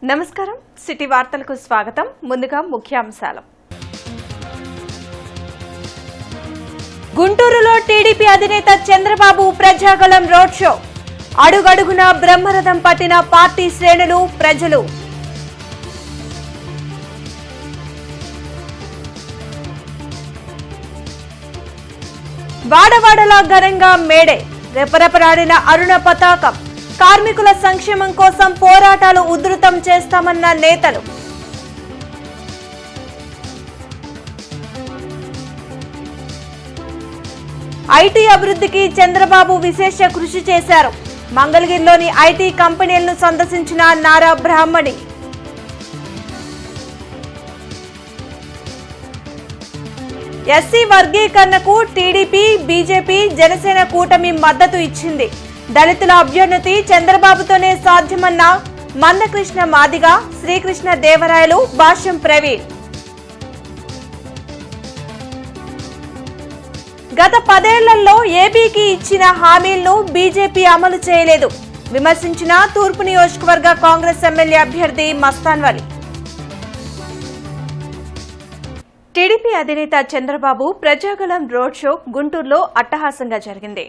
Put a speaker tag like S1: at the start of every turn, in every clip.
S1: నమస్కారం సిటీ వార్తలకు స్వాగతం. ముందుగా ముఖ్యాంశాలు. గుంటూరులో టీడీపీ అధినేత చంద్రబాబు ప్రజాగళం రోడ్ షో. అడుగడుగునా బ్రహ్మరథం పట్టిన పార్టీ శ్రేణులు, ప్రజలు. వాడవాడలా ఘనంగా మేడే. రెపరెపలాడిన అరుణ పతాకం. కార్మికుల సంక్షేమం కోసం పోరాటాలు ఉధృతం చేస్తామన్న నేతలు. ఐటీ అభివృద్ధికి చంద్రబాబు విశేష కృషి చేశారు. మంగళగిరిలోని ఐటీ కంపెనీలను సందర్శించిన నారా బ్రాహ్మణి. ఎస్సీ వర్గీకరణకు టీడీపీ, బీజేపీ, జనసేన కూటమి మద్దతు ఇచ్చింది. దళితుల అభ్యున్నతి చంద్రబాబుతోనే సాధ్యమన్న మందకృష్ణ మాదిగ, శ్రీకృష్ణ దేవరాయలు, భాష్యం ప్రవీణ్. గత 10 ఏళ్లలో ఏపీకి ఇచ్చిన హామీలను బీజేపీ అమలు చేయలేదు విమర్శించిన తూర్పు నియోజకవర్గ కాంగ్రెస్ ఎమ్మెల్యే అభ్యర్థి మస్తాన్ వలి. టీడీపీ అధినేత చంద్రబాబు ప్రజాగళం రోడ్ షో గుంటూరులో అట్టహాసంగా జరిగింది.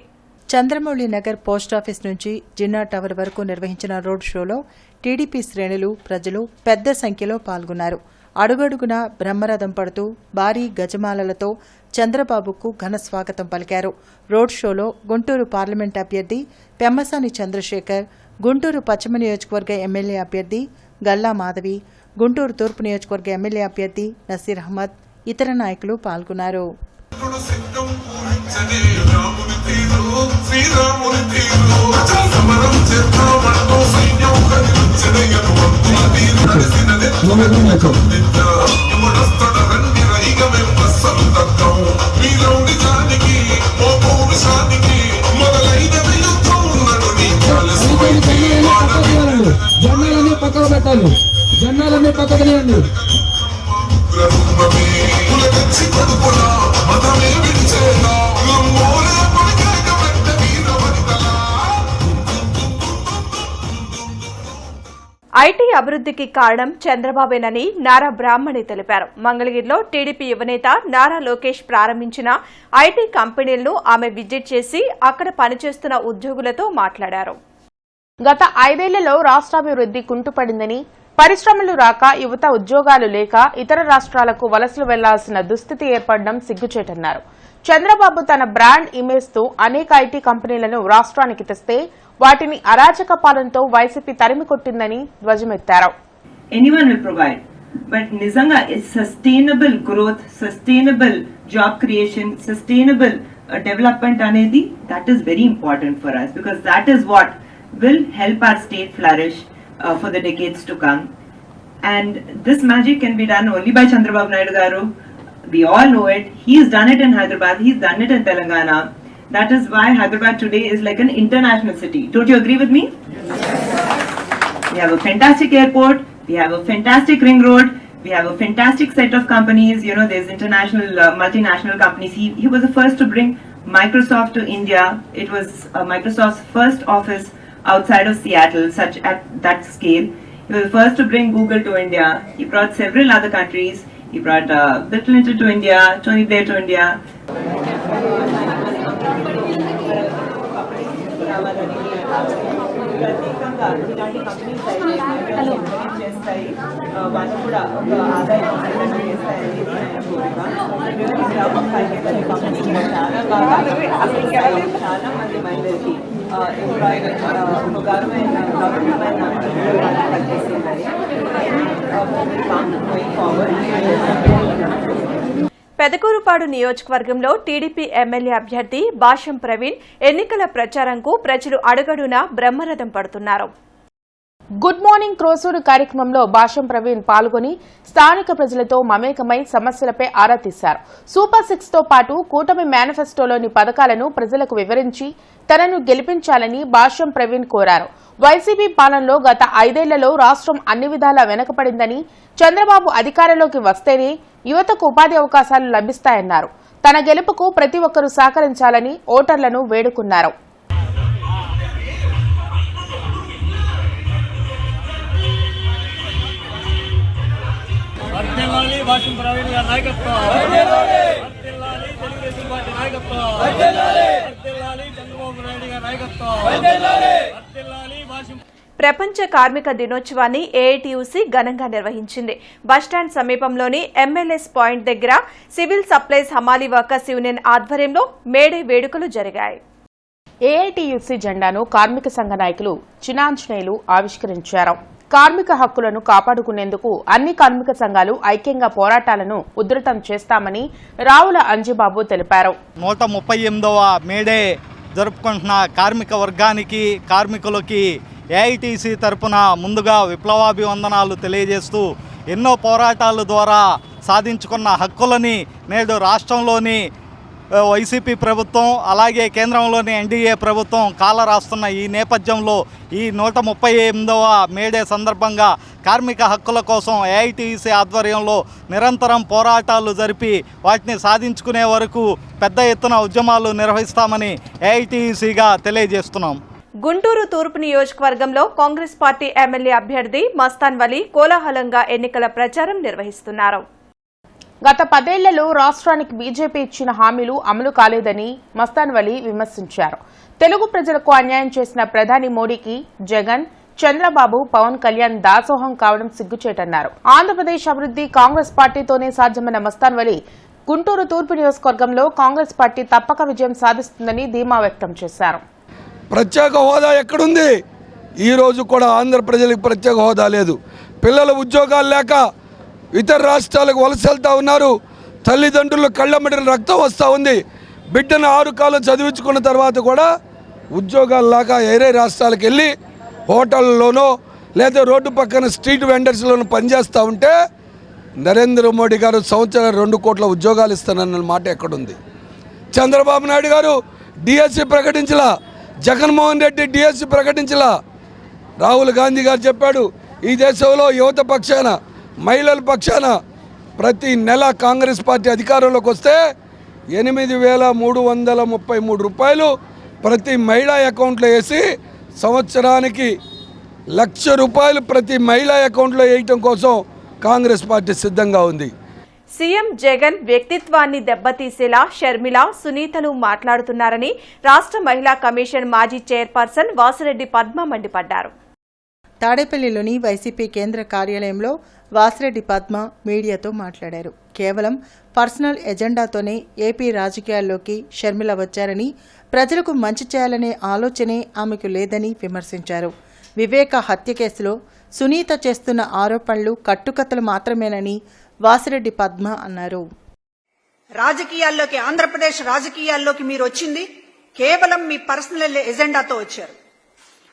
S2: చంద్రమౌళి నగర్ పోస్టాఫీస్ నుంచి జిన్నా టవర్ వరకు నిర్వహించిన రోడ్ షోలో టీడీపీ శ్రేణులు, ప్రజలు పెద్ద సంఖ్యలో పాల్గొన్నారు. అడుగడుగునా బ్రహ్మరథం పడుతూ భారీ గజమాలలతో చంద్రబాబుకు ఘన స్వాగతం పలికారు. రోడ్ షోలో గుంటూరు పార్లమెంట్ అభ్యర్థి పెమ్మసాని చంద్రశేఖర్, గుంటూరు పశ్చిమ నియోజకవర్గ ఎమ్మెల్యే అభ్యర్థి గల్లా మాధవి, గుంటూరు తూర్పు నియోజకవర్గ ఎమ్మెల్యే అభ్యర్థి నసీర్ అహ్మద్, ఇతర నాయకులు పాల్గొన్నారు.
S3: జెండాలన్నీ పక్కకు పెట్టాలి, జెండాలన్నీ పక్కకు తీయండి.
S1: ఐటీ అభివృద్ధికి కారణం చంద్రబాబేనని నారా బ్రాహ్మణి తెలిపారు. మంగళగిరిలో టీడీపీ యువనేత నారా లోకేష్ ప్రారంభించిన ఐటీ కంపెనీలను ఆమె విజిట్ చేసి అక్కడ పనిచేస్తున్న ఉద్యోగులతో మాట్లాడారు.
S4: గత 5 ఏళ్లలో రాష్ట్రాభివృద్ధి కుంటుపడిందని, పరిశ్రమలు రాక, యువత ఉద్యోగాలు లేక ఇతర రాష్ట్రాలకు వలసలు వెళ్లాల్సిన దుస్థితి ఏర్పడడం సిగ్గుచేటన్నారు. చంద్రబాబు తన బ్రాండ్ ఇమేజ్ తో అనేక ఐటీ కంపెనీలను రాష్ట్రానికి తెస్తే వాటిని అరాచక పాలనతో వైసీపీ తరిమి కొట్టిందని ధ్వజమెత్తారు.
S5: Anyone will provide, but నిజంగా sustainable growth, sustainable job creation, sustainable development అనేది that is very important for us because that is what will help our state flourish for the decades to come. And this magic can be done only by Chandrababu Naidu garu. We all know it. He's done it in Hyderabad. He's done it in Telangana. That is why Hyderabad today is like an international city. Don't you agree with me? We have a fantastic airport. We have a fantastic ring road. We have a fantastic set of companies. You know, there's international, multinational companies. He was the first to bring Microsoft to India. It was Microsoft's first office outside of Seattle, such at that scale. He was the first to bring Google to India. He brought several other countries. He brought Bill Clinton to India, Tony Blair to India. వాళ్ళు కూడా ఒక ఆదాయం చేస్తాయని చాలా బాగా చాలా మంది మహిళలకి
S1: పెదకూరుపాడు నియోజకవర్గంలో టీడీపీ ఎమ్మెల్యే అభ్యర్థి భాష్యం ప్రవీణ్ ఎన్నికల ప్రచారంకు ప్రజలు అడుగడునా బ్రహ్మరథం పడుతున్నారు.
S4: గుడ్ మార్నింగ్ క్రోసూరు కార్యక్రమంలో భాష్యం ప్రవీణ్ పాల్గొని స్థానిక ప్రజలతో మమేకమై సమస్యలపై ఆరా తీశారు. సూపర్ 6 తో పాటు కూటమి మేనిఫెస్టోలోని పథకాలను ప్రజలకు వివరించి తనను గెలిపించాలని భాష్యం ప్రవీణ్ కోరారు. వైసీపీ పాలనలో గత 5 ఏళ్లలో రాష్ట్రం అన్ని విధాలా వెనుకబడిందని, చంద్రబాబు అధికారంలోకి వస్తేనే యువతకు ఉపాధి అవకాశాలు లభిస్తాయన్నారు. తన గెలుపుకు ప్రతి ఒక్కరూ సహకరించాలని ఓటర్లను వేడుకున్నారు.
S6: నాయకత్వం వర్ధిల్లాలి తెలుగుదేశం పార్టీ నాయకత్వం వర్ధిల్లాలి చంద్రబాబు నాయుడు గారి నాయకత్వం వర్ధిల్లాలి భాష.
S1: ప్రపంచ కార్మిక దినోత్సవాన్ని ఏఐటీయూసీ ఘనంగా నిర్వహించింది. బస్టాండ్ సమీపంలోని ఎంఎల్ఎస్ పాయింట్ దగ్గర సివిల్ సప్లైస్ హమాలీ వర్కర్స్ యూనియన్ ఆధ్వర్యంలో మేడే వేడుకలు జరిగాయి.
S4: ఏఐటీయూసీ జెండాను కార్మిక సంఘ నాయకులు చినాంజనేయులు ఆవిష్కరించారు. కార్మిక హక్కులను కాపాడుకునేందుకు అన్ని కార్మిక సంఘాలు ఐక్యంగా పోరాటాలను ఉధృతం చేస్తామని రావుల అంజిబాబు తెలిపారు.
S7: 138వ మేడే జరుపుకుంటున్న కార్మిక వర్గానికి కార్మికులకి ఏఐటీసీ తరపున ముందుగా విప్లవాభివందనాలు తెలియజేస్తూ ఎన్నో పోరాటాల ద్వారా సాధించుకున్న హక్కులని నేడు రాష్ట్రంలోని వైసీపీ ప్రభుత్వం అలాగే కేంద్రంలోని ఎన్డీఏ ప్రభుత్వం కాలరాస్తున్న ఈ నేపథ్యంలో ఈ 138వ మేడే సందర్భంగా కార్మిక హక్కుల కోసం ఏఐటీసీ ఆధ్వర్యంలో నిరంతరం పోరాటాలు జరిపి వాటిని సాధించుకునే వరకు పెద్ద ఎత్తున ఉద్యమాలు నిర్వహిస్తామని ఏఐటీసీగా తెలియజేస్తున్నాం.
S1: గుంటూరు తూర్పు నియోజకవర్గంలో కాంగ్రెస్ పార్టీ ఎమ్మెల్యే అభ్యర్థి మస్తాన్ వలీ కోలాహలంగా ఎన్నికల ప్రచారం నిర్వహిస్తున్నారు.
S4: గత 10 ఏళ్లలో రాష్ట్రానికి బీజేపీ ఇచ్చిన హామీలు అమలు కాలేదని మస్తాన్ వలీ విమర్శించారు. తెలుగు ప్రజలకు అన్యాయం చేసిన ప్రధాని మోడీకి జగన్, చంద్రబాబు, పవన్ కళ్యాణ్ దాసోహం కావడం సిగ్గుచేటన్నారు. ఆంధ్రప్రదేశ్ అభివృద్ధి కాంగ్రెస్ పార్టీతోనే సాధ్యమైన మస్తాన్ వలీ గుంటూరు తూర్పు నియోజకవర్గంలో కాంగ్రెస్ పార్టీ తప్పక విజయం సాధిస్తుందని ధీమా వ్యక్తం చేశారు.
S8: ప్రత్యేక హోదా ఎక్కడుంది? ఈరోజు కూడా ఆంధ్ర ప్రజలకు ప్రత్యేక హోదా లేదు. పిల్లల ఉద్యోగాలు లేక ఇతర రాష్ట్రాలకు వలస వెళ్తూ ఉన్నారు. తల్లిదండ్రులు కళ్ళమ్మడిన రక్తం వస్తూ ఉంది. బిడ్డను 6 కాలం చదివించుకున్న తర్వాత కూడా ఉద్యోగాలు లేక వేరే రాష్ట్రాలకు వెళ్ళి హోటళ్ళలోనో లేదా రోడ్డు పక్కన స్ట్రీట్ వెండర్స్లోనూ పనిచేస్తూ ఉంటే నరేంద్ర మోడీ గారు సంవత్సరం 2 కోట్ల ఉద్యోగాలు ఇస్తానన్న మాట ఎక్కడుంది? చంద్రబాబు నాయుడు గారు డిఎస్సి ప్రకటించలా, జగన్మోహన్ రెడ్డి డిఎస్సి ప్రకటించలా. రాహుల్ గాంధీ గారు చెప్పాడు ఈ దేశంలో యువత పక్షాన మహిళల పక్షాన ప్రతి నెల కాంగ్రెస్ పార్టీ అధికారంలోకి వస్తే 8,333 రూపాయలు ప్రతి మహిళా అకౌంట్లో వేసి సంవత్సరానికి ₹1,00,000 ప్రతి మహిళా అకౌంట్లో వేయటం కోసం కాంగ్రెస్ పార్టీ సిద్ధంగా ఉంది.
S1: సీఎం జగన్ వ్యక్తిత్వాన్ని దెబ్బతీసేలా షర్మిల, సునీతలు మాట్లాడుతున్నారని రాష్ట్ర మహిళా కమిషన్ మాజీ చైర్పర్సన్ వాసిరెడ్డి పద్మ మండిపడ్డారు.
S2: తాడేపల్లిలోని వైసీపీ కేంద్ర కార్యాలయంలో వాసిరెడ్డి పద్మ మీడియాతో మాట్లాడారు. కేవలం పర్సనల్ ఎజెండాతోనే ఏపీ రాజకీయాల్లోకి షర్మిల వచ్చారని, ప్రజలకు మంచి చేయాలనే ఆలోచనే ఆమెకు లేదని విమర్శించారు. వివేక హత్య కేసులో సునీత చేస్తున్న ఆరోపణలు కట్టుకథలు మాత్రమేనని వాసిరెడ్డి పద్మ అన్నారు.
S9: రాజకీయాల్లోకి, ఆంధ్రప్రదేశ్ రాజకీయాల్లోకి మీరు వచ్చింది కేవలం మీ పర్సనల్ ఎజెండాతో వచ్చారు.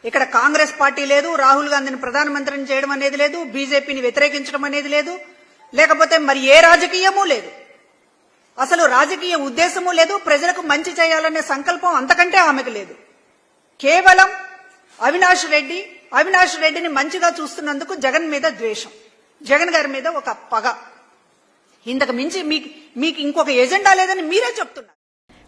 S9: ఇక్కడ కాంగ్రెస్ పార్టీ లేదు, రాహుల్ గాంధీని ప్రధానమంత్రిని చేయడం అనేది లేదు, బీజేపీని వ్యతిరేకించడం అనేది లేదు, లేకపోతే మరి ఏ రాజకీయమూ లేదు. అసలు రాజకీయ ఉద్దేశమూ లేదు. ప్రజలకు మంచి చేయాలనే సంకల్పం అంతకంటే ఆమెకు లేదు. కేవలం అవినాష్ రెడ్డిని మంచిగా చూస్తున్నందుకు జగన్ మీద ద్వేషం, జగన్ గారి మీద ఒక పగ. ఇంతకు మించి మీకు ఇంకొక ఎజెండా లేదని మీరే చెప్తున్నారు.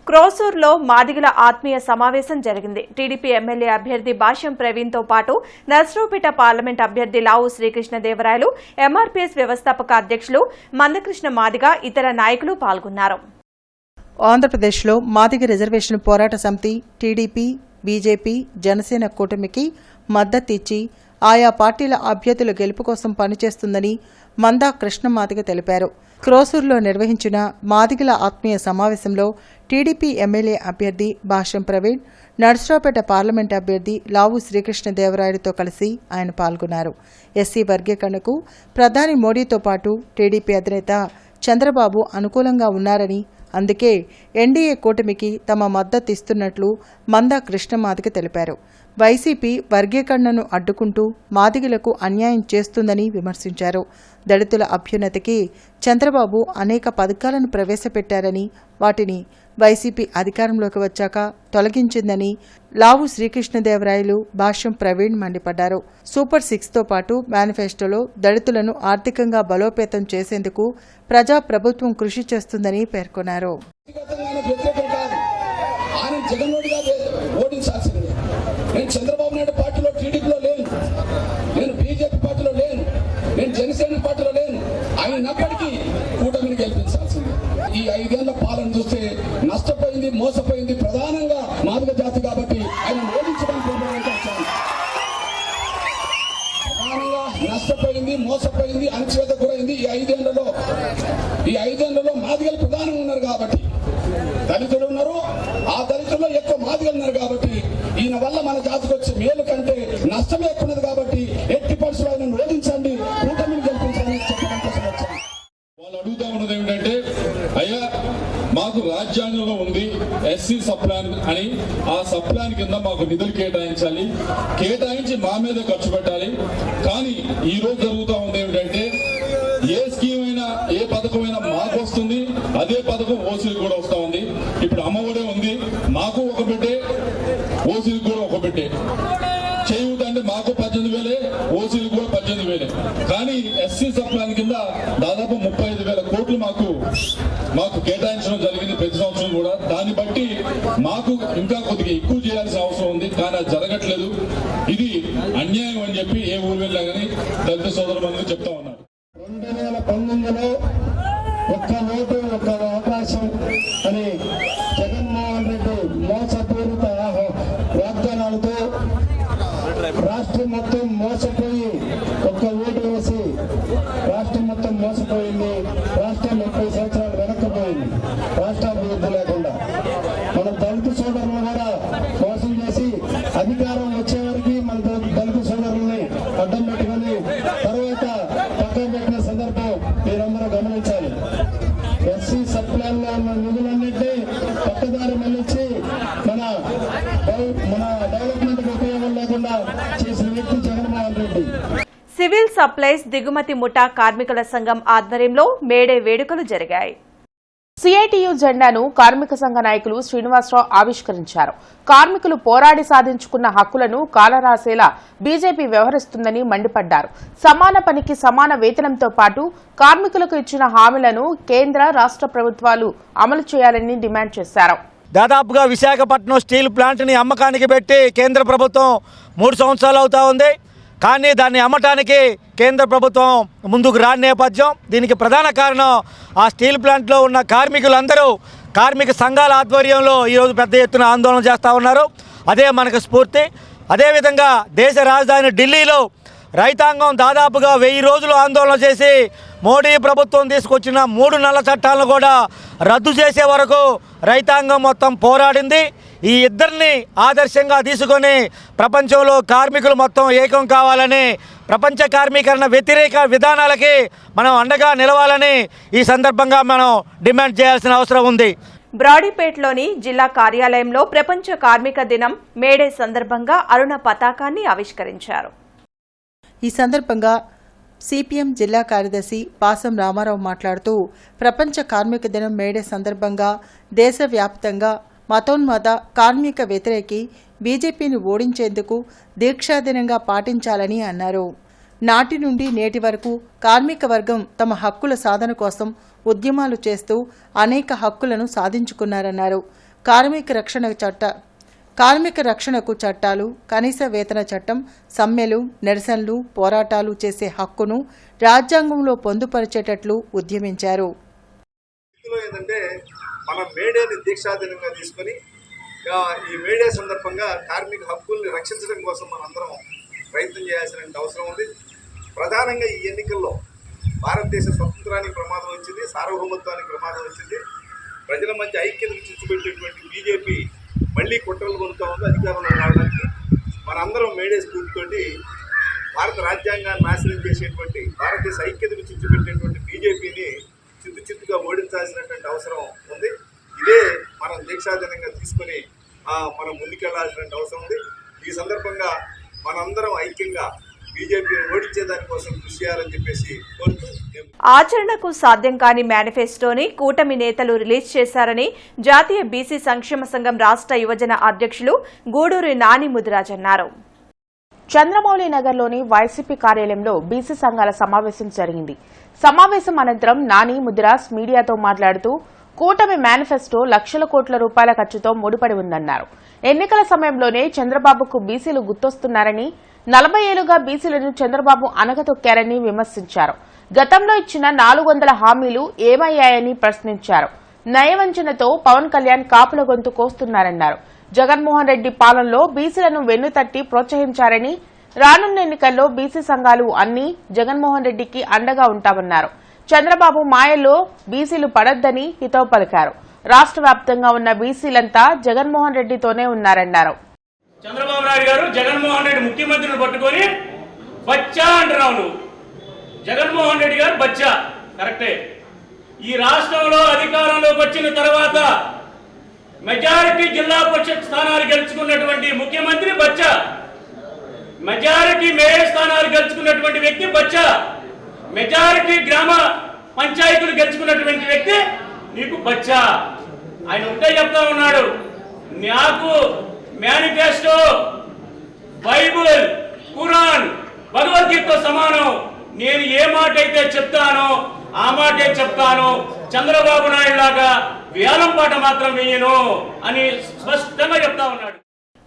S1: క్రోసూర్లో మాదిగల ఆత్మీయ సమావేశం జరిగింది. టీడీపీ ఎమ్మెల్యే అభ్యర్థి భాష్యం ప్రవీణ్తో పాటు నర్సరావుపేట పార్లమెంట్ అభ్యర్థి లావు శ్రీకృష్ణదేవరాయలు, ఎంఆర్పీఎస్ వ్యవస్థాపక అధ్యక్షులు మందకృష్ణ మాదిగ, ఇతర నాయకులు పాల్గొన్నారు.
S2: ఆంధ్రప్రదేశ్లో మాదిగ రిజర్వేషన్ పోరాట సమితి టీడీపీ, బీజేపీ, జనసేన కూటమికి మద్దతిచ్చి ఆయా పార్టీల అభ్యర్థుల గెలుపు కోసం పనిచేస్తుందని మందా కృష్ణ మాదిగ తెలిపారు. క్రోసూరులో నిర్వహించిన మాదిగల ఆత్మీయ సమావేశంలో టీడీపీ ఎమ్మెల్యే అభ్యర్థి భాష్యం ప్రవీణ్, నర్సరావుపేట పార్లమెంట్ అభ్యర్థి లావు శ్రీకృష్ణదేవరాయలతో కలిసి ఆయన పాల్గొన్నారు. ఎస్సీ వర్గీకరణకు ప్రధాని మోడీతో పాటు టీడీపీ అధినేత చంద్రబాబు అనుకూలంగా ఉన్నారని, అందుకే ఎన్డీఏ కూటమికి తమ మద్దతిస్తున్నట్లు మందా కృష్ణ మాదిగ తెలిపారు. వైసీపీ వర్గీకరణను అడ్డుకుంటూ మాదిగలకు అన్యాయం చేస్తుందని విమర్శించారు. దళితుల అభ్యున్నతికి చంద్రబాబు అనేక పథకాలను ప్రవేశపెట్టారని, వాటిని వైసీపీ అధికారంలోకి వచ్చాక తొలగించిందని లావు శ్రీకృష్ణదేవరాయలు, భాష్యం ప్రవీణ్ మండిపడ్డారు. సూపర్ 6తో పాటు మేనిఫెస్టోలో దళితులను ఆర్థికంగా బలోపేతం చేసేందుకు ప్రజాప్రభుత్వం కృషి చేస్తుందని పేర్కొన్నారు.
S3: నేను చంద్రబాబు నాయుడు పార్టీలో, టీడీపీలో లేను, నేను బీజేపీ పార్టీలో లేను, నేను జనసేన పార్టీలో లేను. ఆయన నప్పటికీ కూటమిని గెలిపించాను. నష్టపోయింది, మోసపోయింది, అణచివేత గురైంది. ఈ ఐదేళ్లలో మాదిగలు ప్రధానంగా ఉన్నారు కాబట్టి, దళితులు ఉన్నారు, ఆ దళితుల్లో ఎక్కువ మాదిగలు ఉన్నారు కాబట్టి ఈయన వల్ల మన జాతికి వచ్చే మేలు కంటే నష్టమే ఎక్కువ ఉన్నది కాబట్టి ఎట్టి పరిస్థితుల్లో ఆయన ఓడించండి, కూటమిని గెలిపించండి చెప్పడం కోసం వచ్చాను.
S10: వాళ్ళు అడుగుతా ఉన్నది ఏమిటంటే, అయ్యా మాకు రాజ్యాంగంలో ఉంది ఎస్సీ సప్లాన్ అని, ఆ సప్లాన్ కింద మాకు నిధులు కేటాయించి మా మీద ఖర్చు పెట్టాలి. కానీ ఈ రోజు జరుగుతూ ఉంది ఏమిటంటే, ఏ స్కీమ్ అయినా ఏ పథకమైనా మాకు వస్తుంది, అదే పథకం ఓసీలకు కూడా వస్తూ ఉంది. ఇప్పుడు అమ్మఒడే ఉంది, మాకు ఒక బిడ్డే, ఓసీలకు కూడా ఒక బిడ్డే. చేయూత అంటే మాకు 18,000, ఓసీలకు కూడా 18,000. కానీ ఎస్సీ సప్లాన్ కింద దాదాపు 35,000 కోట్లు మాకు కేటాయించడం జరిగింది ప్రతి సంవత్సరం కూడా. దాన్ని బట్టి మాకు ఇంకా కొద్దిగా ఎక్కువ చేయాల్సిన అవసరం ఉంది, కానీ అది జరగట్లేదు. ఇది అన్యాయం అని చెప్పి ఏ ఊరు వెళ్ళా కానీ దళిత సోదరులు చెప్తా ఉన్నారు.
S3: 2019లో ఒక్క ఓటు ఒక్క అవకాశం అని జగన్మోహన్ రెడ్డి మోసపూరిత వాగ్దానాలతో రాష్ట్రం మొత్తం మోసపోయి ఒక్క ఓటు వేసి రాష్ట్రం మొత్తం మోసపోయింది. రాష్ట్రం 30 సంవత్సరాలు వెనక్కిపోయింది, రాష్ట్రాభివృద్ధి లేకుండా. మన దళిత సోదరులను కూడా మోసం చేసి అధికారం వచ్చేవరకు మన దళిత సోదరుల్ని అడ్డం పెట్టుకుని తర్వాత పక్కన పెట్టిన సందర్భం మీరందరూ గమనించాలి. ఎస్సీ సప్లాన్ లో ఉన్న నిధులన్నింటినీ పక్కదారి మళ్ళించి మన డెవలప్మెంట్ ఉపయోగం లేకుండా చేసిన వ్యక్తి జగన్మోహన్ రెడ్డి.
S1: సివిల్ సప్లైస్ దిగుమతి ముఠా కార్మికుల సంఘం ఆధ్వర్యంలో మేడే వేడుకలు జరిగాయి.
S4: సిఐటియు జెండాను కార్మిక సంఘ నాయకులు శ్రీనివాసరావు ఆవిష్కరించారు. కార్మికులు పోరాడి సాధించుకున్న హక్కులను కాలరాసేలా బీజేపీ వ్యవహరిస్తుందని మండిపడ్డారు. సమాన పనికి సమాన వేతనంతో పాటు కార్మికులకు ఇచ్చిన హామీలను కేంద్ర రాష్ట్ర ప్రభుత్వాలు అమలు చేయాలని డిమాండ్ చేశారు.
S7: దాదాపుగా విశాఖపట్నం స్టీల్ ప్లాంట్ని అమ్మకానికి పెట్టి కేంద్ర ప్రభుత్వం 3 సంవత్సరాలు అవుతా ఉంది. కానీ దాన్ని అమ్మటానికి కేంద్ర ప్రభుత్వం ముందుకు రాని నేపథ్యం. దీనికి ప్రధాన కారణం ఆ స్టీల్ ప్లాంట్లో ఉన్న కార్మికులందరూ కార్మిక సంఘాల ఆధ్వర్యంలో ఈరోజు పెద్ద ఎత్తున ఆందోళన చేస్తూ ఉన్నారు. అదే మనకు స్ఫూర్తి. అదేవిధంగా దేశ రాజధాని ఢిల్లీలో రైతాంగం దాదాపుగా 1000 రోజులు ఆందోళన చేసి మోడీ ప్రభుత్వం తీసుకొచ్చిన 3 నల్ల చట్టాలను కూడా రద్దు చేసే వరకు రైతాంగం మొత్తం పోరాడింది. ఈ ఇద్దరిని ఆదర్శంగా తీసుకొని ప్రపంచంలో కార్మికులు మొత్తం ఏకం కావాలని, ప్రపంచ కార్మికరణ వ్యతిరేక విధానాలకి మనం అండగా నిలవాలని ఈ సందర్భంగా మనం డిమాండ్ చేయాల్సిన అవసరం ఉంది.
S1: బ్రాడీపేటలోని జిల్లా కార్యాలయంలో ప్రపంచ కార్మిక దినం మేడే సందర్భంగా అరుణ పతాకాన్ని ఆవిష్కరించారు.
S2: ఈ సందర్భంగా సిపిఎం జిల్లా కార్యదర్శి పాసం రామారావు మాట్లాడుతూ ప్రపంచ కార్మిక దినం మేడే సందర్భంగా దేశవ్యాప్తంగా మతోన్మత కార్మిక వ్యతిరేకి బీజేపీని ఓడించేందుకు దీక్షాదినంగా పాటించాలని అన్నారు. నాటి నుండి నేటి వరకు కార్మిక వర్గం తమ హక్కుల సాధన కోసం ఉద్యమాలు చేస్తూ అనేక హక్కులను సాధించుకున్నారన్నారు. కార్మిక రక్షణకు చట్టాలు, కనీస వేతన చట్టం, సమ్మెలు, నిరసనలు, పోరాటాలు చేసే హక్కును రాజ్యాంగంలో పొందుపరిచేటట్లు ఉద్యమించారు.
S11: మనం మేడేని దీక్షాదినంగా తీసుకొని ఈ మేడే సందర్భంగా కార్మిక హక్కుల్ని రక్షించడం కోసం మనందరం ప్రయత్నం చేయాల్సిన అవసరం ఉంది. ప్రధానంగా ఈ ఎన్నికల్లో భారతదేశ స్వతంత్రానికి ప్రమాదం వచ్చింది, సార్వభౌమత్వానికి ప్రమాదం వచ్చింది. ప్రజల మధ్య ఐక్యతను చిచ్చుపెట్టేటువంటి బీజేపీ మళ్ళీ కుట్రలు కొనుక్తా ఉంది అధికారంలో రావడానికి. మనందరం మేడే స్ఫూర్తితోటి భారత రాజ్యాంగాన్ని నాశనం చేసేటువంటి, భారతదేశ ఐక్యతను చిచ్చుపెట్టేటువంటి బీజేపీని చిత్తుగా ఓడించాల్సినటువంటి అవసరం ఉంది. ఇదే మనం దీక్షాదినంగా తీసుకుని మనం ముందుకెళ్లాల్సిన అవసరం ఉంది. ఈ సందర్భంగా మనందరం ఐక్యంగా బీజేపీని ఓడించేదానికోసం కృషి చేయాలని చెప్పేసి కోరుతూ,
S1: ఆచరణకు సాధ్యం కాని మేనిఫెస్టోని కూటమి నేతలు రిలీజ్ చేశారని జాతీయ బీసీ సంక్షేమ సంఘం రాష్ట్ర యువజన అధ్యక్షులు గూడూరి నాని ముదిరాజ్ అన్నారు.
S4: చంద్రమౌళి నగర్లోని వైసీపీ కార్యాలయంలో బీసీ సంఘాల సమావేశం జరిగింది. సమావేశం అనంతరం నాని ముదిరాజ్ మీడియాతో మాట్లాడుతూ కూటమి మేనిఫెస్టో లక్షల కోట్ల రూపాయల ఖర్చుతో ముడిపడి ఉందన్నారు. ఎన్నికల సమయంలోనే చంద్రబాబుకు బీసీలు గుర్తొస్తున్నారని, 40 ఏళ్లుగా బీసీలను చంద్రబాబు అనగతొక్కారని విమర్శించారు. గతంలో ఇచ్చిన 400 హామీలు ఏమయ్యాయని ప్రశ్నించారు. నయవంచనతో పవన్ కళ్యాణ్ కాపుల గొంతు కోస్తున్నారన్నారు. జగన్మోహన్ రెడ్డి పాలనలో బీసీలను వెన్నుతట్టి ప్రోత్సహించారని, రానున్న ఎన్నికల్లో బీసీ సంఘాలు అన్ని జగన్మోహన్ రెడ్డికి అండగా ఉంటామన్నారు. చంద్రబాబు మాయలో బీసీలు పడొద్దని హితవు పలికారు. రాష్ట్ర వ్యాప్తంగా ఉన్న బీసీలంతా జగన్మోహన్ రెడ్డితోనే ఉన్నారన్నారు.
S6: చంద్రబాబు నాయుడు గారు జగన్మోహన్ రెడ్డి ముఖ్యమంత్రిని పట్టుకొని బచ్చా అంటున్నావు నువ్వు. జగన్మోహన్ రెడ్డి గారు బచ్చా కరెక్టే. ఈ రాష్ట్రంలో అధికారంలోకి వచ్చిన తర్వాత మెజారిటీ జిల్లా పరిషత్ స్థానాలు గెలుచుకున్నటువంటి ముఖ్యమంత్రి బచ్చా, మెజారిటీ మేయర్ స్థానాలు గెలుచుకున్నటువంటి వ్యక్తి బచ్చా, మెజారిటీ గ్రామ పంచాయతీలు గెలుచుకున్నటువంటి వ్యక్తి నీకు బచ్చా. ఆయన ఒకటే చెప్తా ఉన్నాడు, నాకు మేనిఫెస్టో, బైబుల్, ఖురాన్, భగవద్గీత సమానం. నేను ఏ మాట అయితే చెప్తానో ఆ మాటే చెప్తాను. చంద్రబాబు నాయుడు లాగా వేలం పాట మాత్రం వేయను అని స్పష్టంగా చెప్తా ఉన్నాడు.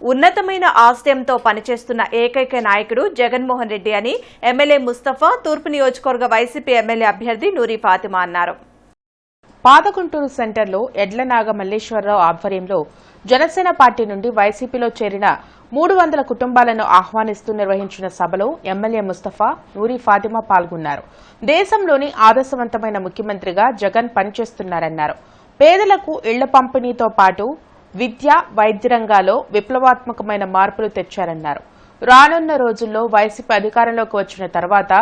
S1: ఉన్నతమైన ఆశయంతో పనిచేస్తున్న ఏకైక నాయకుడు జగన్మోహన్ రెడ్డి అని ఎమ్మెల్యే ముస్తఫా, తూర్పు నియోజకవర్గ వైసీపీ ఎమ్మెల్యే అభ్యర్థి నూరి ఫాతిమా అన్నారు.
S4: పాతగుంటూరు సెంటర్లో ఎడ్లనాగ మల్లేశ్వరరావు ఆధ్వర్యంలో జనసేన పార్టీ నుండి వైసీపీలో చేరిన 300 కుటుంబాలను ఆహ్వానిస్తూ నిర్వహించిన సభలో ఎమ్మెల్యే ముస్తఫా, నూరి ఫాతిమా పాల్గొన్నారు. దేశంలోని ఆదర్శవంతమైన ముఖ్యమంత్రిగా జగన్ పనిచేస్తున్నారన్నారు. పేదలకు ఇళ్ల పంపిణీతో పాటు విద్య, వైద్య రంగాల్లో విప్లవాత్మకమైన మార్పులు తెచ్చారన్నారు. రానున్న రోజుల్లో వైసీపీ అధికారంలోకి వచ్చిన తర్వాత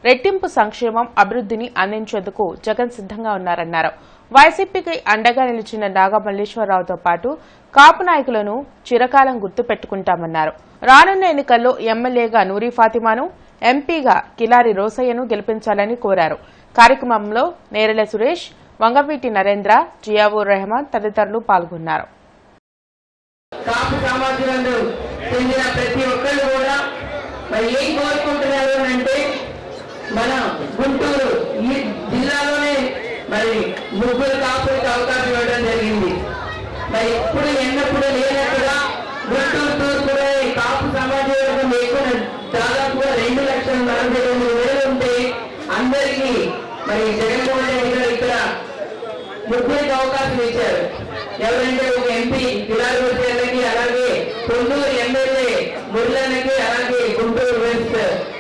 S4: రెట్టింపు సంక్షేమం, అభివృద్ధిని అందించేందుకు జగన్ సిద్ధంగా ఉన్నారన్నారు. వైసీపీకి అండగా నిలిచిన నాగమల్లేశ్వరరావుతో పాటు కాపు నాయకులను చిరకాలం గుర్తుపెట్టుకుంటామన్నారు. రానున్న ఎన్నికల్లో ఎమ్మెల్యేగా నూరి ఫాతిమాను, ఎంపీగా కిలారి రోసయ్యను గెలిపించాలని కోరారు. కార్యక్రమంలో నేరెల సురేష్, వంగవీటి నరేంద్ర, జియావూర్ రెహమాన్ తదితరులు పాల్గొన్నారు.
S12: కాపు సమాజంలో చెందిన ప్రతి ఒక్కళ్ళు కూడా మరి ఏం కోరుకుంటున్నారు అంటే, మన గుంటూరు ఈ జిల్లాలోనే మరి 3 కాపులకు అవకాశం ఇవ్వడం జరిగింది. మరి ఎప్పుడు ఎన్నప్పుడు లేనట్టుగా గుంటూరు తూర్పులో కాపు సమాజ వర్గం ఎక్కువ దాదాపుగా 2,48,000 ఉంటే అందరికీ మరి జగన్మోహన్ రెడ్డి గారు ఇక్కడ 3 అవకాశం ఇచ్చారు. ఎవరంటే ఒక ఎంపీ కిలారి రోసయ్యకి, అలాగే కొండూరు ఎమ్మెల్యే మురళకి, అలాగే గుంటూరు వెస్ట్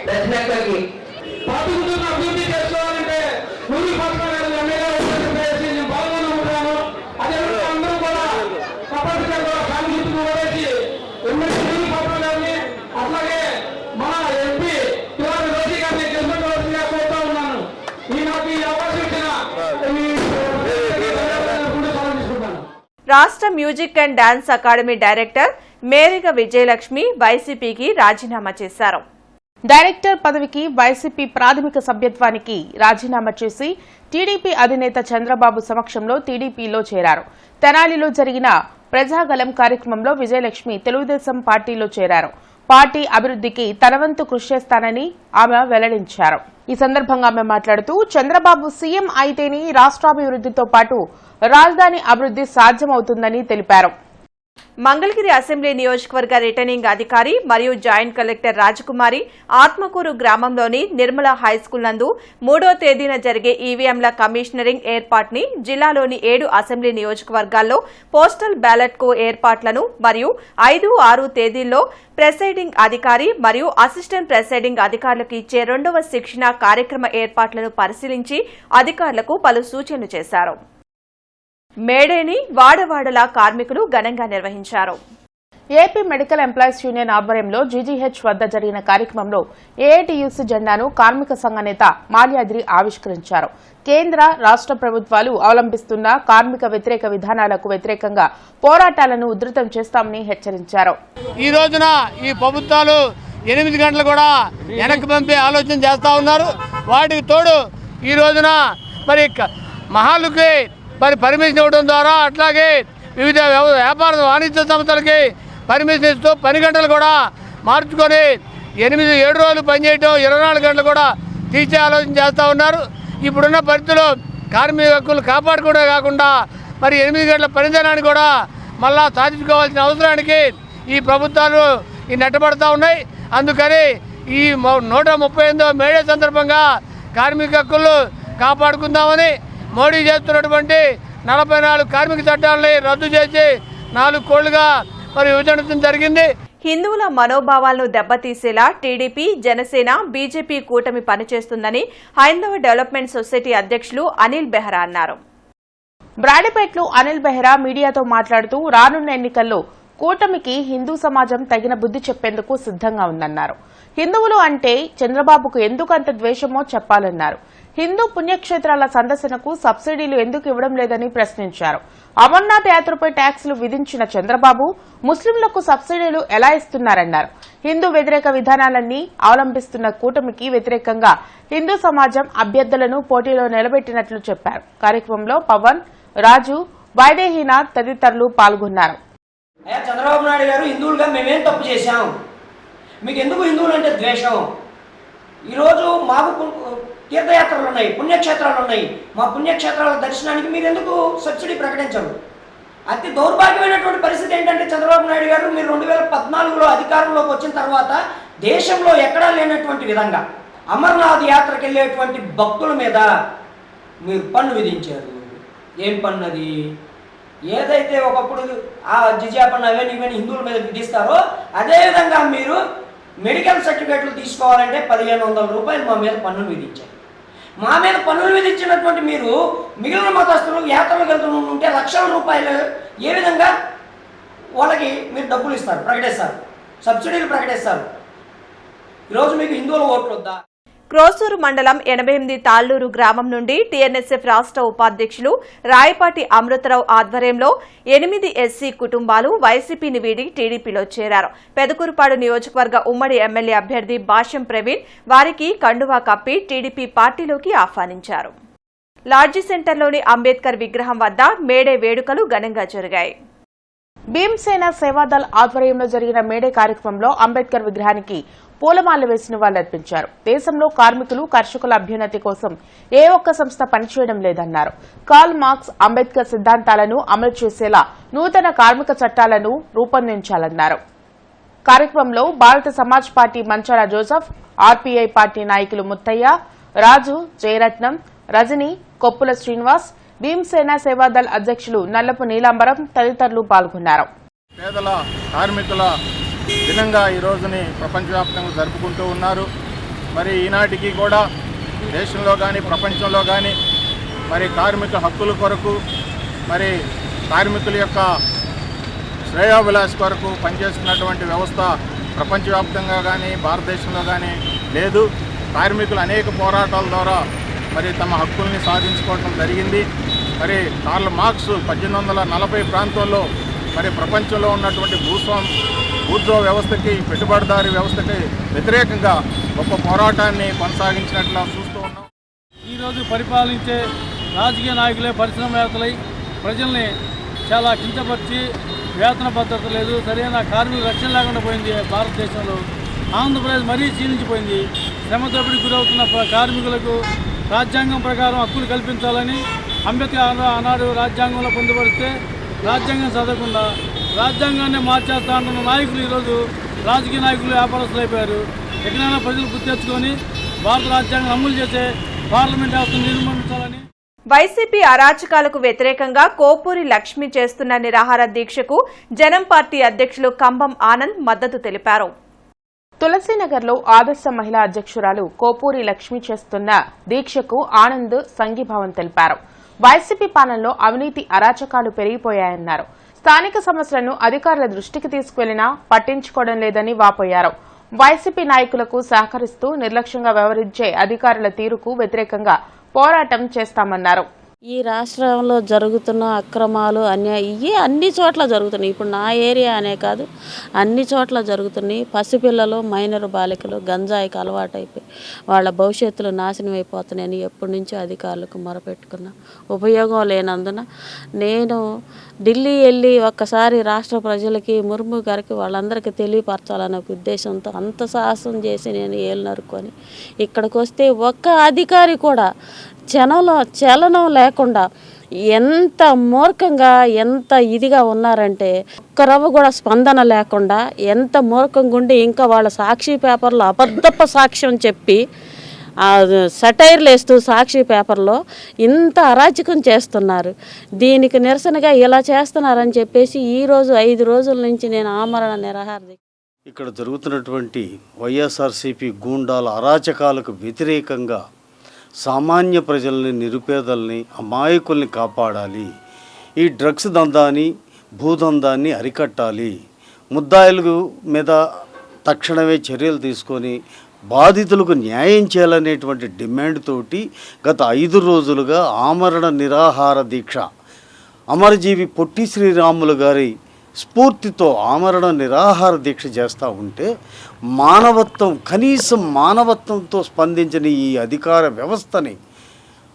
S12: రచనక్కకి.
S6: పాతగుంటూరును అభివృద్ధి చేసుకోవాలంటే నూరి ఫాతిమా గారు ఎమ్మెల్యే నేను పాల్గొనుకుంటున్నాను. అదేవిధంగా అందరూ కూడా తప్పనిసరిగా సానుభూతిని ఓడేసి ఎమ్మెల్యే నూరి ఫాతిమా గారిని, అట్లాగే మన ఎంపీ కిలారి రోసయ్య గారిని గెలుచుకోవాల్సిందిగా కోరుతా ఉన్నాను. నాకు ఈ అవకాశం ఇచ్చిన
S1: రాష్ట్ర music and dance academy director Meriga Vijayalakshmi వైసీపీకి రాజీనామా చేశారు.
S4: డైరెక్టర్ పదవికి వైసీపీ ప్రాథమిక సభ్యత్వానికి రాజీనామా చేసి టీడీపీ అధినేత చంద్రబాబు సమక్షంలో టీడీపీలో చేరారు. తెనాలిలో జరిగిన ప్రజాగలం కార్యక్రమంలో విజయలక్ష్మి తెలుగుదేశం పార్టీలో చేరారు. పార్టీ అభివృద్ధికి తన వంతు కృషి చేస్తానని ఆమె వెల్లడించారు. ఈ సందర్భంగా ఆమె మాట్లాడుతూ, చంద్రబాబు సీఎం అయితేనే రాష్ట్రాభివృద్ధితో పాటు రాజధాని అభివృద్ధి సాధ్యమవుతుందని తెలిపారు.
S1: మంగళగిరి అసెంబ్లీ నియోజకవర్గ రిటర్నింగ్ అధికారి మరియు జాయింట్ కలెక్టర్ రాజకుమారి ఆత్మకూరు గ్రామంలోని నిర్మల హైస్కూల్ నందు 3వ తేదీన జరిగే ఈవీఎంల కమిషనరింగ్ ఏర్పాటుని జిల్లాలోని 7 అసెంబ్లీ నియోజకవర్గాల్లో పోస్టల్ బ్యాలెట్ కు ఏర్పాట్లను మరియు 5, 6 తేదీల్లో ప్రెసైడింగ్ అధికారి మరియు అసిస్టెంట్ ప్రెసైడింగ్ అధికారులకు ఇచ్చే 2వ శిక్షణ కార్యక్రమ ఏర్పాట్లను పరిశీలించి అధికారులకు పలు సూచనలు చేశారు. మేడేని వాడవాడలా కార్మికులు ఘనంగా నిర్వహించారు.
S4: ఏపీ మెడికల్ ఎంప్లాయీస్ యూనియన్ ఆధ్వర్యంలో జీజీహెచ్ వద్ద జరిగిన కార్యక్రమంలో ఏఐటీయూసీ జెండాను కార్మిక సంఘ నేత మాల్యాద్రి ఆవిష్కరించారు. కేంద్ర, రాష్ట్ర ప్రభుత్వాలు అవలంబిస్తున్న కార్మిక వ్యతిరేక విధానాలకు వ్యతిరేకంగా పోరాటాలను ఉధృతం చేస్తామని హెచ్చరించారు.
S13: ఈ రోజున ఈ ప్రభుత్వాలు 8 గంటలు కూడా వెనక్కి పంపే ఆలోచన చేస్తూ ఉన్నారు. వాటికి తోడు ఈ రోజున మరి మహాలుకి మరి పర్మిషన్ ఇవ్వడం ద్వారా, అట్లాగే వివిధ వ్యాపార వాణిజ్య సంస్థలకి పర్మిషన్ ఇస్తూ 10 గంటలు కూడా మార్చుకొని 7 రోజులు పనిచేయటం, 24 గంటలు కూడా తీసే ఆలోచన చేస్తూ ఉన్నారు. ఇప్పుడున్న పరిస్థితుల్లో కార్మిక హక్కులు కాపాడుకోవడమే కాకుండా మరి 8 గంటల పనిదినాన్ని కూడా మళ్ళా సాధించుకోవాల్సిన అవసరానికి ఈ ప్రభుత్వాలు నెట్టబడుతూ ఉన్నాయి. అందుకని ఈ 138వ మేడే సందర్భంగా కార్మిక హక్కులు కాపాడుకుందామని మోడీ చేస్తున్నటువంటి 44 కార్మిక చట్టాలని రద్దు చేసి 4 కోళ్లుగా మరి విభజించడం జరిగింది.
S1: హిందువుల మనోభావాలను దెబ్బతీసేలా టీడీపీ, జనసేన, బీజేపీ కూటమి పనిచేస్తుందని హైందవ డెవలప్మెంట్ సొసైటీ అధ్యక్షులు అనిల్ బెహ్రా అన్నారు.
S4: బ్రాడీపేటలో అనిల్ బెహ్రా మీడియాతో మాట్లాడుతూ రానున్న ఎన్నికల్లో కూటమికి హిందూ సమాజం తగిన బుద్ధి చెప్పేందుకు సిద్ధంగా ఉందన్నారు. హిందువులు అంటే చంద్రబాబుకు ఎందుకు అంత ద్వేషమో చెప్పాలన్నారు. హిందూ పుణ్యక్షేత్రాల సందర్శనకు సబ్సిడీలు ఎందుకు ఇవ్వడం లేదని ప్రశ్నించారు. అమర్నాథ్ యాత్రపై ట్యాక్సులు విధించిన చంద్రబాబు ముస్లింలకు సబ్సిడీలు ఎలా ఇస్తున్నారన్నారు. హిందూ వ్యతిరేక విధానాలన్నీ అవలంబిస్తున్న కూటమికి వ్యతిరేకంగా హిందూ సమాజం అభ్యర్థులను పోటీలో నిలబెట్టినట్లు చెప్పారు. కార్యక్రమంలో పవన్, రాజు, వైదేహీనాథ్ తదితరులు పాల్గొన్నారు.
S14: అయ్యా చంద్రబాబు నాయుడు గారు, హిందువులుగా మేమేం తప్పు చేశాం? మీకు ఎందుకు హిందువులు అంటే ద్వేషం? ఈరోజు మాకు తీర్థయాత్రలు ఉన్నాయి, పుణ్యక్షేత్రాలు ఉన్నాయి. మా పుణ్యక్షేత్రాల దర్శనానికి మీరు ఎందుకు సబ్సిడీ ప్రకటించరు? అతి దౌర్భాగ్యమైనటువంటి పరిస్థితి ఏంటంటే చంద్రబాబు నాయుడు గారు, మీరు 2014లో అధికారంలోకి వచ్చిన తర్వాత దేశంలో ఎక్కడా లేనటువంటి విధంగా అమర్నాథ్ యాత్రకు వెళ్ళేటువంటి భక్తుల మీద మీరు పన్ను విధించారు. ఏం పన్ను అది? ఏదైతే ఒకప్పుడు ఆ జిజియా పన్ను అవన్నీ హిందువుల మీద విధిస్తారో అదేవిధంగా మీరు మెడికల్ సర్టిఫికేట్లు తీసుకోవాలంటే 1500 రూపాయలు మా మీద పన్నులు విధించారు. మా మీద పన్నులు విధించినటువంటి మీరు మిగిలిన మతస్థులు యాత్రలకు వెళ్తుంటే లక్షల రూపాయలు ఏ విధంగా వాళ్ళకి మీరు డబ్బులు ఇస్తారు, ప్రకటిస్తారు, సబ్సిడీలు ప్రకటిస్తారు. ఈరోజు మీకు హిందువుల ఓట్లు వద్దా?
S1: క్రోసూరు మండలం 88 తాళ్లూరు గ్రామం నుండి టీఎన్ఎస్ఎఫ్ రాష్ట్ర ఉపాధ్యక్షులు రాయపాటి అమృతరావు ఆధ్వర్యంలో 8 ఎస్సీ కుటుంబాలు వైసీపీని వీడి టీడీపీలో చేరారు. పెదకూరుపాడు నియోజకవర్గ ఉమ్మడి ఎమ్మెల్యే అభ్యర్థి భాష్యం ప్రవీణ్ వారికి కండువా కప్పి టీడీపీ పార్టీలోకి ఆహ్వానించారు. లాడ్జీ సెంటర్లోని అంబేద్కర్ విగ్రహం వద్ద మేడే వేడుకలు ఘనంగా జరిగాయి.
S4: భీమసేన సేవాదళ్ ఆధ్వర్యంలో జరిగిన మేడే కార్యక్రమంలో అంబేద్కర్ విగ్రహానికి పూలమాలలు వేసి నివాళులర్పించారు. దేశంలో కార్మికులు, కర్షకుల అభ్యున్నతి కోసం ఏ ఒక్క సంస్థ పనిచేయడం లేదన్నారు. కార్ల్ మార్క్స్, అంబేద్కర్ సిద్ధాంతాలను అమలు చేసేలా నూతన కార్మిక చట్టాలను రూపొందించాలన్నారు. కార్యక్రమంలో భారత సమాజ్ పార్టీ మంచాల జోసెఫ్, ఆర్పీఐ పార్టీ నాయకులు ముత్తయ్య, రాజు, జయరత్నం, రజని, కొప్పుల శ్రీనివాస్, భీమసేన సేవాదళ్ అధ్యక్షులు నల్లపు నీలాంబరం తదితరులు పాల్గొన్నారు.
S13: పేదల కార్మికుల దినంగా ఈ రోజుని ప్రపంచవ్యాప్తంగా జరుపుకుంటూ ఉన్నారు. మరి ఈనాటికి కూడా దేశంలో కానీ ప్రపంచంలో కానీ మరి కార్మిక హక్కుల కొరకు, మరి కార్మికుల యొక్క శ్రేయోభిలాష్ కొరకు పనిచేస్తున్నటువంటి వ్యవస్థ ప్రపంచవ్యాప్తంగా కానీ భారతదేశంలో కానీ లేదు. కార్మికులు అనేక పోరాటాల ద్వారా మరి తమ హక్కుల్ని సాధించుకోవడం జరిగింది. మరి కార్ల్ మార్క్స్ 1840 ప్రాంతంలో మరి ప్రపంచంలో ఉన్నటువంటి భూస్వామ్య వ్యవస్థకి, పెట్టుబడిదారీ వ్యవస్థకి వ్యతిరేకంగా గొప్ప పోరాటాన్ని కొనసాగించినట్లు చూస్తూ ఉన్నాం.
S15: ఈరోజు పరిపాలించే రాజకీయ నాయకులే పరిశ్రమవేత్తలై ప్రజల్ని చాలా కించపరిచి వేతన భద్రత లేదు, సరైన కార్మికుల రక్షణ లేకుండా పోయింది. భారతదేశంలో ఆంధ్రప్రదేశ్ మరీ క్షీణించిపోయింది. శ్రమ దోపిడీకి గురవుతున్న కార్మికులకు రాజ్యాంగం ప్రకారం హక్కులు కల్పించాలని అంబేద్కర్ ఆనాడు రాజ్యాంగంలో పొందుపరిస్తే రాజ్యాంగం చదవకుండా రాజ్యాంగాన్ని మార్చేస్తా అంటున్న నాయకులు ఈరోజు రాజకీయ నాయకులు, వ్యాపారస్తులు అయిపోయారు. ఎక్కడైనా ప్రజలు గుర్తు తెచ్చుకొని భారత రాజ్యాంగం అమలు చేసే పార్లమెంట్ వ్యవస్థను నిర్మించాలని.
S1: వైసీపీ అరాచకాలకు వ్యతిరేకంగా కోపూరి లక్ష్మి చేస్తున్న నిరాహార దీక్షకు జనం పార్టీ అధ్యక్షులు కంబం ఆనంద్ మద్దతు తెలిపారు.
S4: తులసీనగర్లో ఆదర్శ మహిళా అధ్యక్షురాలు కోపూరి లక్ష్మి చేస్తున్న దీక్షకు ఆనంద్ సంఘీభావం తెలిపారు. వైసీపీ పాలనలో అవినీతి అరాచకాలు పెరిగిపోయాయన్నారు. స్థానిక సమస్యలను అధికారుల దృష్టికి తీసుకువెళ్లినా పట్టించుకోవడం లేదని వాపోయారు. వైసీపీ నాయకులకు సహకరిస్తూ నిర్లక్ష్యంగా వ్యవహరించే అధికారుల తీరుకు వ్యతిరేకంగా పోరాటం చేస్తామన్నారు.
S16: ఈ రాష్ట్రంలో జరుగుతున్న అక్రమాలు, ఇవి అన్ని చోట్ల జరుగుతున్నాయి. ఇప్పుడు నా ఏరియా అనే కాదు, అన్ని చోట్ల జరుగుతున్నాయి. పసిపిల్లలు, మైనర్ బాలికలు గంజాయికి అలవాటైపోయి వాళ్ళ భవిష్యత్తులు నాశనం అయిపోతున్నాయని ఎప్పటి నుంచో అధికారులకు మొరపెట్టుకున్నా. ఉపయోగం లేనందున నేను ఢిల్లీ వెళ్ళి ఒక్కసారి రాష్ట్ర ప్రజలకి, ముర్ము గారికి వాళ్ళందరికీ తెలియపరచాలనే ఉద్దేశంతో అంత సాహసం చేసి నేను ఏళ్ళు నరుక్కొని ఇక్కడికి వస్తే ఒక్క అధికారి కూడా చలనం లేకుండా ఎంత మూర్ఖంగా, ఎంత ఇదిగా ఉన్నారంటే ఒక్క రవ్వ కూడా స్పందన లేకుండా ఎంత మూర్ఖంగా ఉండి ఇంకా వాళ్ళ సాక్షి పేపర్లో అబద్ధపు సాక్ష్యం చెప్పి సటైర్లు వేస్తూ సాక్షి పేపర్లో ఇంత అరాచకం చేస్తున్నారు. దీనికి నిరసనగా ఇలా చేస్తున్నారని చెప్పేసి ఈరోజు 5 రోజుల నుంచి నేను ఆమరణ నిరాహార
S17: ఇక్కడ జరుగుతున్నటువంటి వైఎస్ఆర్సీపీ గూండాల అరాచకాలకు వ్యతిరేకంగా సామాన్య ప్రజల్ని, నిరుపేదల్ని, అమాయకుల్ని కాపాడాలి. ఈ డ్రగ్స్ దందాన్ని, భూదందాన్ని అరికట్టాలి. ముద్దాయిల మీద తక్షణమే చర్యలు తీసుకొని బాధితులకు న్యాయం చేయాలనేటువంటి డిమాండ్ తోటి గత 5 రోజులుగా ఆమరణ నిరాహార దీక్ష అమరజీవి పొట్టి శ్రీరాములు గారి స్ఫూర్తితో ఆమరణ నిరాహార దీక్ష చేస్తూ ఉంటే కనీసం మానవత్వంతో స్పందించిన ఈ అధికార వ్యవస్థని,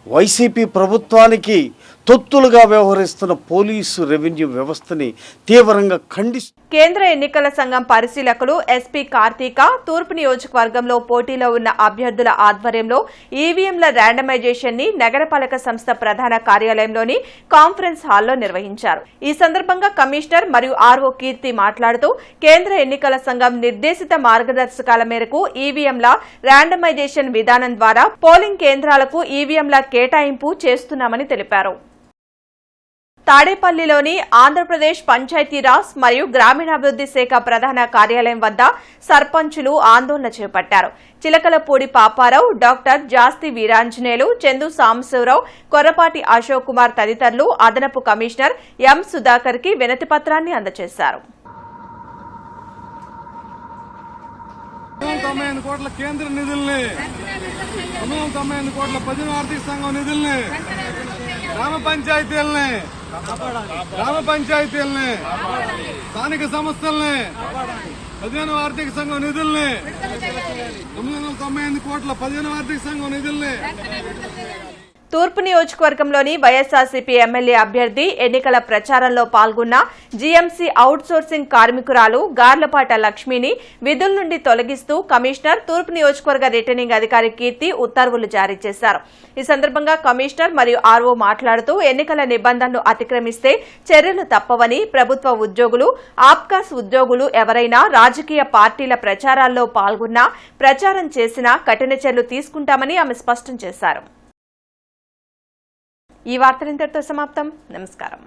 S17: వైసీపీ ప్రభుత్వానికి తొత్తులుగా వ్యవహరిస్తున్న పోలీసు రెవెన్యూ వ్యవస్థని తీవ్రంగా ఖండిస్తూ
S1: కేంద్ర ఎన్నికల సంఘం పరిశీలకులు ఎస్పీ కార్తీక తూర్పు నియోజకవర్గంలో పోటీలో ఉన్న అభ్యర్థుల ఆధ్వర్యంలో ఈవీఎంల ర్యాండమైజేషన్ ని నగరపాలక సంస్థ ప్రధాన కార్యాలయంలోని కాన్ఫరెన్స్ హాల్లో నిర్వహించారు. ఈ సందర్భంగా కమిషనర్ మరియు ఆర్ఓ కీర్తి మాట్లాడుతూ కేంద్ర ఎన్నికల సంఘం నిర్దేశిత మార్గదర్శకాల మేరకు ఈవీఎంల ర్యాండమైజేషన్ విధానం ద్వారా పోలింగ్ కేంద్రాలకు ఈవీఎంల కేటాయింపు చేస్తున్నామని తెలిపారు. తాడేపల్లిలోని ఆంధ్రప్రదేశ్ పంచాయతీరాజ్ మరియు గ్రామీణాభివృద్ధి శాఖ ప్రధాన కార్యాలయం వద్ద సర్పంచులు ఆందోళన చేపట్టారు. చిలకలపూడి పాపారావు, డాక్టర్ జాస్తి వీరాంజనేయులు, చందు సాంబశివరావు, కొర్రపాటి అశోక్ కుమార్ తదితరులు అదనపు కమిషనర్ ఎం సుధాకర్ కి వినతి పత్రాన్ని అందజేశారు.
S15: 98 కోట్ల కేంద్ర నిధుల్ని, 98 కోట్ల 15 ఆర్థిక సంఘం నిధుల్ని, గ్రామ పంచాయతీల్ని, స్థానిక సంస్థల్ని, 15 ఆర్థిక సంఘం నిధుల్ని, 998 కోట్ల 15 ఆర్థిక సంఘం నిధుల్ని.
S1: తూర్పు నియోజకవర్గంలోని వైఎస్ఆర్సీపీ ఎమ్మెల్యే అభ్యర్థి ఎన్నికల ప్రచారంలో పాల్గొన్న జీఎంసీ అవుట్సోర్సింగ్ కార్మికురాలు గార్లపాట లక్ష్మిని విధుల నుండి తొలగిస్తూ కమిషనర్, తూర్పు నియోజకవర్గ రిటర్నింగ్ అధికారి కీర్తి ఉత్తర్వులు జారీ చేశారు. ఈ సందర్భంగా కమిషనర్ మరియు ఆర్ఓ మాట్లాడుతూ ఎన్నికల నిబంధనలు అతిక్రమిస్తే చర్యలు తప్పవని, ప్రభుత్వ ఉద్యోగులు, ఆప్కాస్ ఉద్యోగులు ఎవరైనా రాజకీయ పార్టీల ప్రచారాల్లో పాల్గొన్నా, ప్రచారం చేసినా కఠిన చర్యలు తీసుకుంటామని ఆమె స్పష్టం చేశారు. ఈ వార్తలు ఇంతటితో సమాప్తం. నమస్కారం.